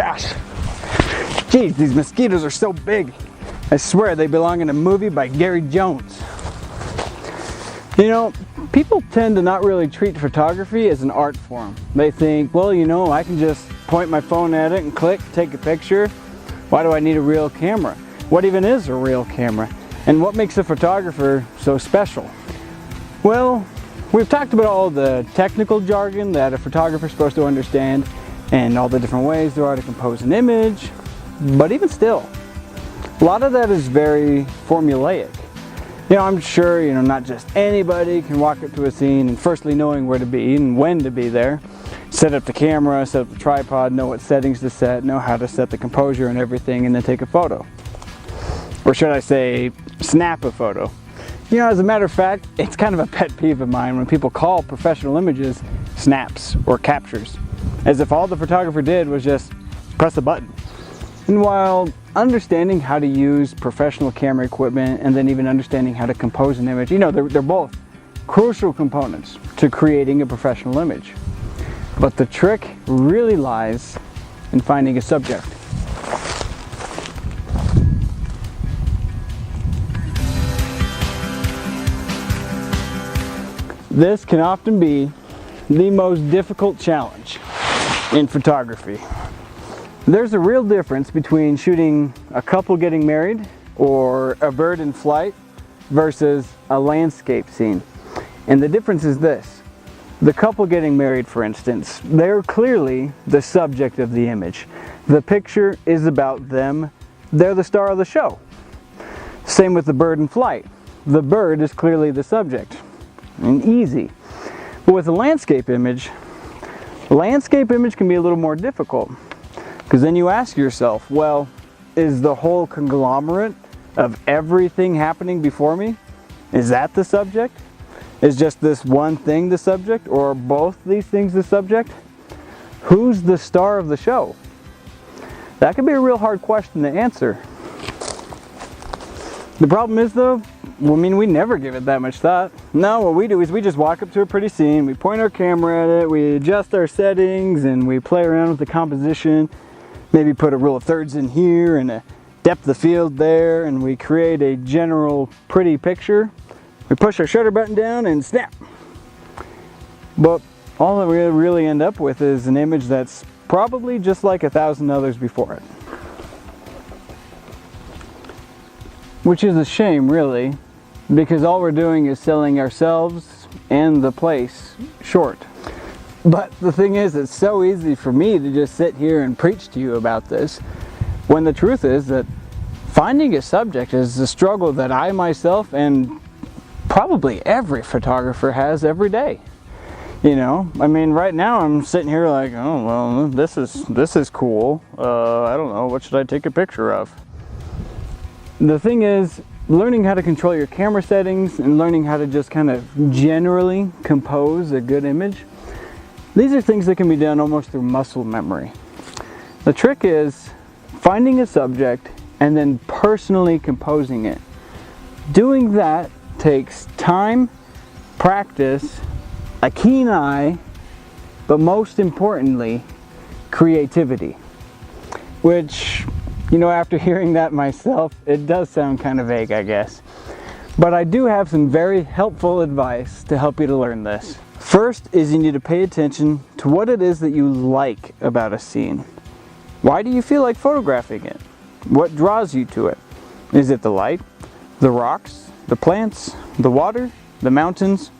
gosh. Geez, these mosquitoes are so big. I swear they belong in a movie by Gary Jones. You know, people tend to not really treat photography as an art form. They think, well, you know, I can just point my phone at it and click, take a picture. Why do I need a real camera? What even is a real camera? And what makes a photographer so special? Well, we've talked about all the technical jargon that a photographer is supposed to understand and all the different ways there are to compose an image, but even still, a lot of that is very formulaic. You know, I'm sure, you know, not just anybody can walk up to a scene and firstly knowing where to be and when to be there, set up the camera, set up the tripod, know what settings to set, know how to set the composure and everything, and then take a photo. Or should I say, snap a photo. You know, as a matter of fact, it's kind of a pet peeve of mine when people call professional images snaps or captures, as if all the photographer did was just press a button. And while understanding how to use professional camera equipment and then even understanding how to compose an image, you know, they're both crucial components to creating a professional image. But the trick really lies in finding a subject. This can often be the most difficult challenge in photography. There's a real difference between shooting a couple getting married or a bird in flight versus a landscape scene. And the difference is this. The couple getting married, for instance, they're clearly the subject of the image. The picture is about them. They're the star of the show. Same with the bird in flight. The bird is clearly the subject. And easy. But with a landscape image can be a little more difficult. Because then you ask yourself, well, is the whole conglomerate of everything happening before me, is that the subject? Is just this one thing the subject, or are both these things the subject? Who's the star of the show? That can be a real hard question to answer. The problem is though, well, I mean, we never give it that much thought. No, what we do is we just walk up to a pretty scene, we point our camera at it, we adjust our settings, and we play around with the composition. Maybe put a rule of thirds in here and a depth of field there, and we create a general pretty picture. We push our shutter button down and snap. But all that we really end up with is an image that's probably just like 1,000 others before it. Which is a shame, really, because all we're doing is selling ourselves and the place short. But the thing is, it's so easy for me to just sit here and preach to you about this, when the truth is that finding a subject is a struggle that I myself and probably every photographer has every day. You know, I mean, right now I'm sitting here like, oh, well, this is cool. I don't know, what should I take a picture of? The thing is, learning how to control your camera settings and learning how to just kind of generally compose a good image, these are things that can be done almost through muscle memory. The trick is finding a subject and then personally composing it. Doing that takes time, practice, a keen eye, but most importantly, creativity. Which, you know, after hearing that myself, it does sound kind of vague, I guess. But I do have some very helpful advice to help you to learn this. First is you need to pay attention to what it is that you like about a scene. Why do you feel like photographing it? What draws you to it? Is it the light, the rocks, the plants, the water, the mountains?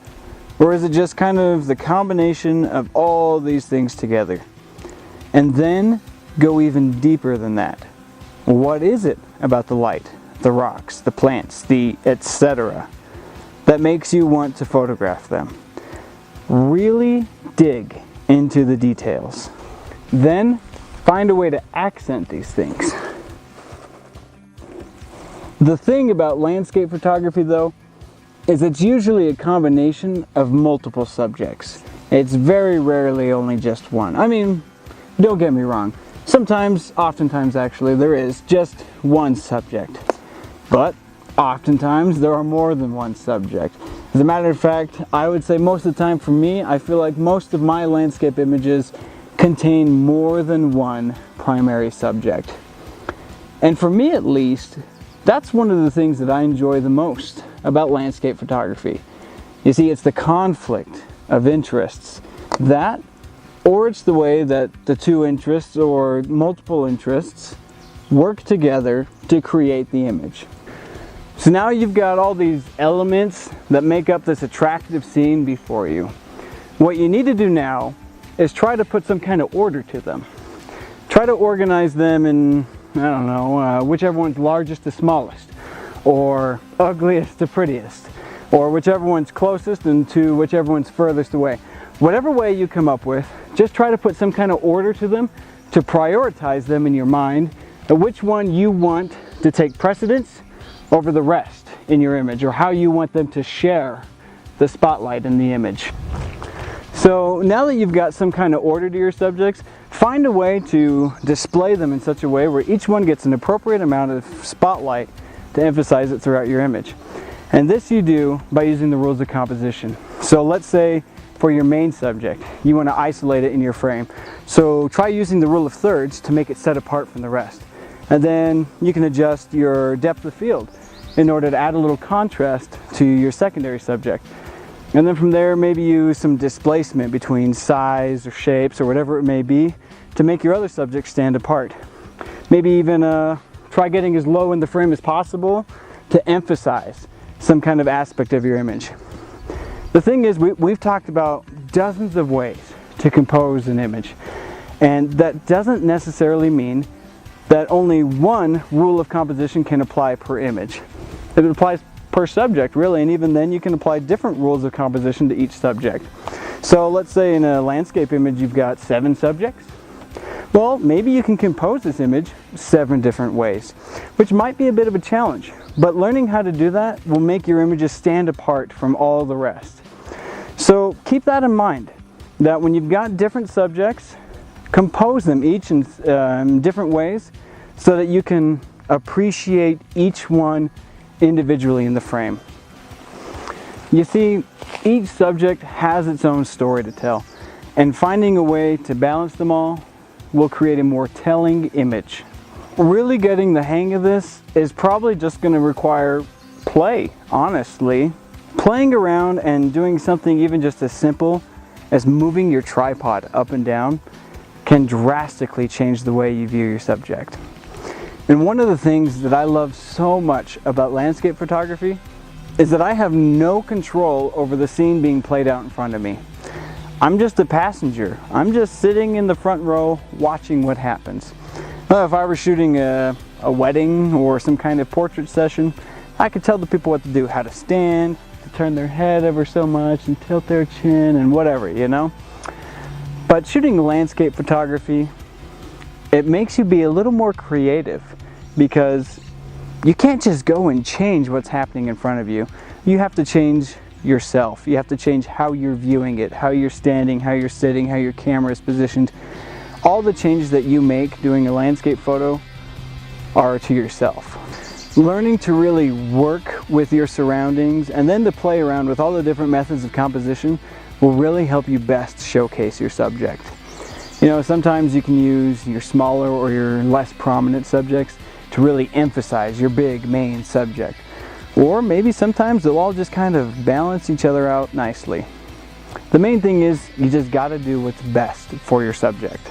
Or is it just kind of the combination of all these things together? And then go even deeper than that. What is it about the light, the rocks, the plants, the etc. that makes you want to photograph them? Really dig into the details. Then find a way to accent these things. The thing about landscape photography though, is it's usually a combination of multiple subjects. It's very rarely only just one. I mean, don't get me wrong. Sometimes, oftentimes actually, there is just one subject. But oftentimes there are more than one subject. As a matter of fact, I would say most of the time for me, I feel like most of my landscape images contain more than one primary subject. And for me at least, that's one of the things that I enjoy the most about landscape photography. You see, it's the conflict of interests. That, or it's the way that the two interests or multiple interests work together to create the image. So now you've got all these elements that make up this attractive scene before you. What you need to do now is try to put some kind of order to them. Try to organize them in, I don't know, whichever one's largest to smallest, or ugliest to prettiest, or whichever one's closest and to whichever one's furthest away. Whatever way you come up with, just try to put some kind of order to them, to prioritize them in your mind, and which one you want to take precedence over the rest in your image, or how you want them to share the spotlight in the image. So now that you've got some kind of order to your subjects, find a way to display them in such a way where each one gets an appropriate amount of spotlight to emphasize it throughout your image. And this you do by using the rules of composition. So let's say for your main subject, you want to isolate it in your frame. So try using the rule of thirds to make it set apart from the rest. And then you can adjust your depth of field in order to add a little contrast to your secondary subject. And then from there, maybe use some displacement between size or shapes or whatever it may be to make your other subjects stand apart. Maybe even try getting as low in the frame as possible to emphasize some kind of aspect of your image. The thing is, we've talked about dozens of ways to compose an image, and that doesn't necessarily mean that only one rule of composition can apply per image. It applies per subject, really, and even then you can apply different rules of composition to each subject. So let's say in a landscape image you've got 7 subjects. Well, maybe you can compose this image 7 different ways, which might be a bit of a challenge, but learning how to do that will make your images stand apart from all the rest. So keep that in mind, that when you've got different subjects, compose them each in different ways so that you can appreciate each one individually in the frame. You see, each subject has its own story to tell, and finding a way to balance them all will create a more telling image. Really getting the hang of this is probably just going to require play, honestly. Playing around and doing something even just as simple as moving your tripod up and down can drastically change the way you view your subject. And one of the things that I love so much about landscape photography is that I have no control over the scene being played out in front of me. I'm just a passenger. I'm just sitting in the front row watching what happens. If I were shooting a wedding or some kind of portrait session, I could tell the people what to do, how to stand, to turn their head ever so much and tilt their chin and whatever, you know? But shooting landscape photography, it makes you be a little more creative because you can't just go and change what's happening in front of you. You have to change yourself. You have to change how you're viewing it, how you're standing, how you're sitting, how your camera is positioned. All the changes that you make doing a landscape photo are to yourself. Learning to really work with your surroundings and then to play around with all the different methods of composition will really help you best showcase your subject. You know, sometimes you can use your smaller or your less prominent subjects to really emphasize your big main subject. Or maybe sometimes they'll all just kind of balance each other out nicely. The main thing is you just got to do what's best for your subject.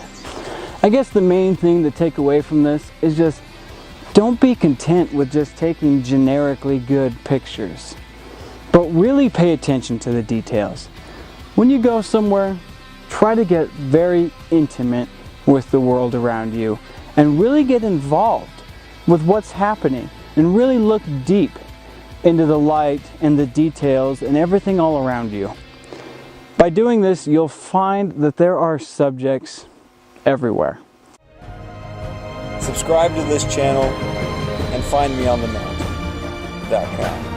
I guess the main thing to take away from this is just don't be content with just taking generically good pictures, but really pay attention to the details. When you go somewhere, try to get very intimate with the world around you and really get involved with what's happening and really look deep into the light and the details and everything all around you. By doing this, you'll find that there are subjects everywhere. Subscribe to this channel and find me on the mount.com.